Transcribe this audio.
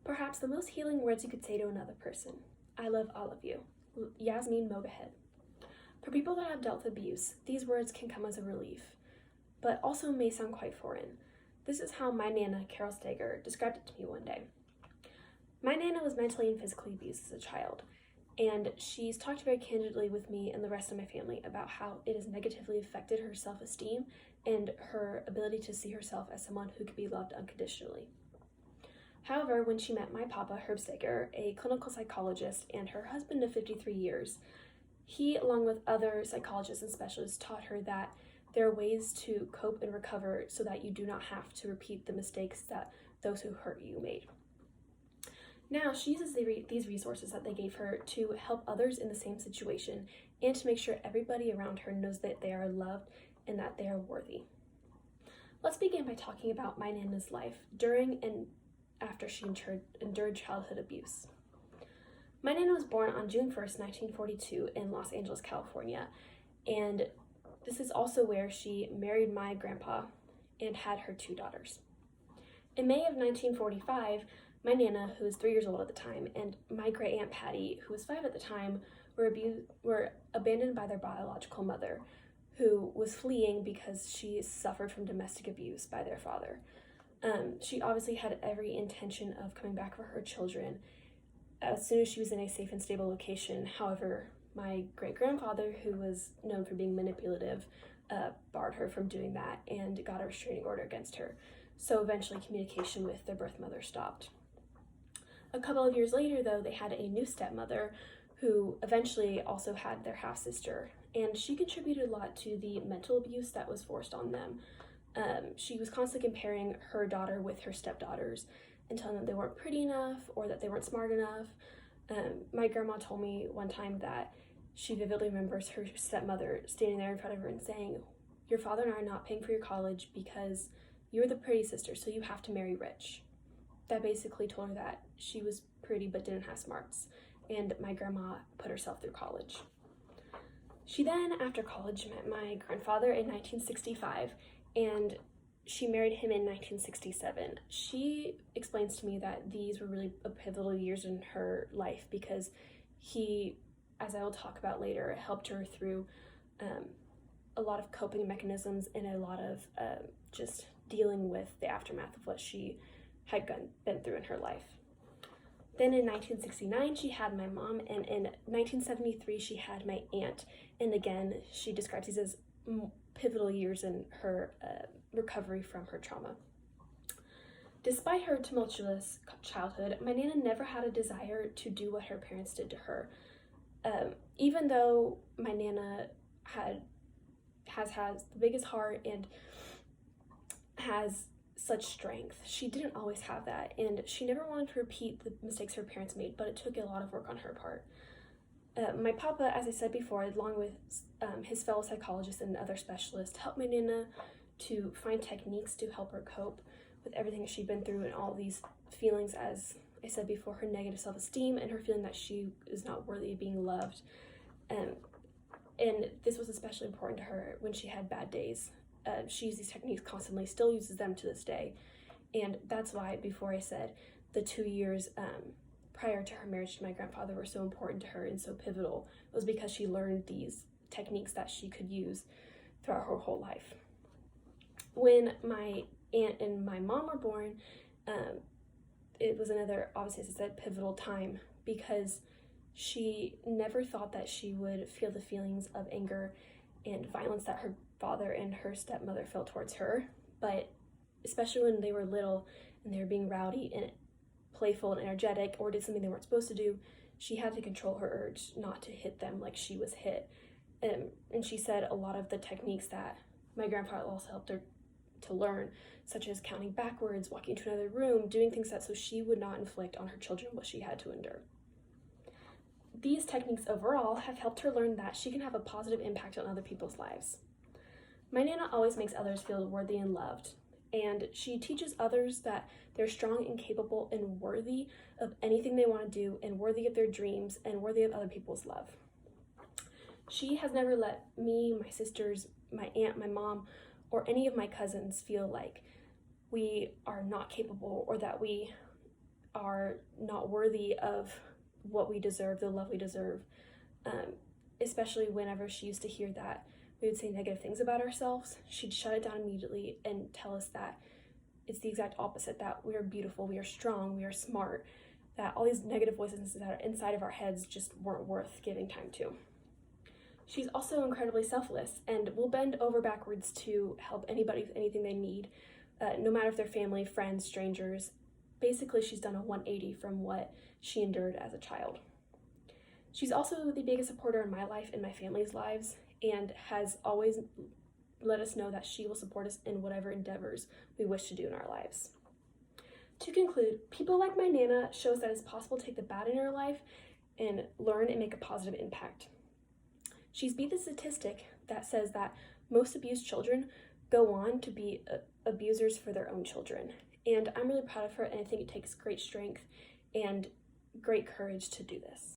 Perhaps the most healing words you could say to another person. I love all of you. Yasmin Mogahed. For people that have dealt with abuse, these words can come as a relief, but also may sound quite foreign. This is how my Nana, Carol Steger, described it to me one day. My Nana was mentally and physically abused as a child, and she's talked very candidly with me and the rest of my family about how it has negatively affected her self-esteem and her ability to see herself as someone who could be loved unconditionally. However, when she met my papa, Herb Steger, a clinical psychologist, and her husband of 53 years, he, along with other psychologists and specialists, taught her that there are ways to cope and recover so that you do not have to repeat the mistakes that those who hurt you made. Now, she uses these resources that they gave her to help others in the same situation and to make sure everybody around her knows that they are loved and that they are worthy. Let's begin by talking about my Nana's life during and after she endured childhood abuse. My Nana was born on June 1st, 1942 in Los Angeles, California, and this is also where she married my grandpa and had her 2 daughters. In May of 1945, my Nana, who was 3 years old at the time, and my great aunt Patty, who was 5 at the time, were abandoned by their biological mother, who was fleeing because she suffered from domestic abuse by their father. She obviously had every intention of coming back for her children as soon as she was in a safe and stable location. However, my great-grandfather, who was known for being manipulative, barred her from doing that and got a restraining order against her. So eventually communication with their birth mother stopped. A couple of years later, though, they had a new stepmother who eventually also had their half-sister, and she contributed a lot to the mental abuse that was forced on them. She was constantly comparing her daughter with her stepdaughters and telling them they weren't pretty enough or that they weren't smart enough. My grandma told me one time that she vividly remembers her stepmother standing there in front of her and saying, "Your father and I are not paying for your college because you're the pretty sister, so you have to marry rich." That basically told her that she was pretty but didn't have smarts, and my grandma put herself through college. She then, after college, met my grandfather in 1965, and she married him in 1967. She explains to me that these were really pivotal years in her life because he, as I will talk about later, helped her through a lot of coping mechanisms and a lot of just dealing with the aftermath of what she had been through in her life. Then in 1969, she had my mom, and in 1973, she had my aunt. And again, she describes these as pivotal years in her recovery from her trauma. Despite her tumultuous childhood, my Nana never had a desire to do what her parents did to her. Even though my Nana has the biggest heart and has such strength, she didn't always have that, and she never wanted to repeat the mistakes her parents made, but it took a lot of work on her part. My papa, as I said before, along with his fellow psychologists and other specialists, helped my Nana to find techniques to help her cope with everything she'd been through and all these feelings, as I said before, her negative self-esteem and her feeling that she is not worthy of being loved. And this was especially important to her when she had bad days. She used these techniques constantly, still uses them to this day. And that's why, before I said the 2 years prior to her marriage to my grandfather were so important to her and so pivotal, was because she learned these techniques that she could use throughout her whole life. When my aunt and my mom were born, it was another, obviously, as I said, pivotal time, because she never thought that she would feel the feelings of anger and violence that her father and her stepmother felt towards her. But especially when they were little and they were being rowdy and playful and energetic or did something they weren't supposed to do, she had to control her urge not to hit them like she was hit. And she said a lot of the techniques that my grandfather also helped her to learn, such as counting backwards, walking into another room, doing things so she would not inflict on her children what she had to endure. These techniques overall have helped her learn that she can have a positive impact on other people's lives. My Nana always makes others feel worthy and loved, and she teaches others that they're strong and capable and worthy of anything they want to do, and worthy of their dreams, and worthy of other people's love. She has never let me, my sisters, my aunt, my mom, or any of my cousins feel like we are not capable or that we are not worthy of what we deserve, the love we deserve, especially whenever she used to hear that we would say negative things about ourselves. She'd shut it down immediately and tell us that it's the exact opposite, that we are beautiful, we are strong, we are smart, that all these negative voices that are inside of our heads just weren't worth giving time to. She's also incredibly selfless and will bend over backwards to help anybody with anything they need, no matter if they're family, friends, strangers. Basically, she's done a 180 from what she endured as a child. She's also the biggest supporter in my life and my family's lives, and has always let us know that she will support us in whatever endeavors we wish to do in our lives. To conclude, people like my Nana show us that it's possible to take the bad in our life and learn and make a positive impact. She's beat the statistic that says that most abused children go on to be abusers for their own children. And I'm really proud of her, and I think it takes great strength and great courage to do this.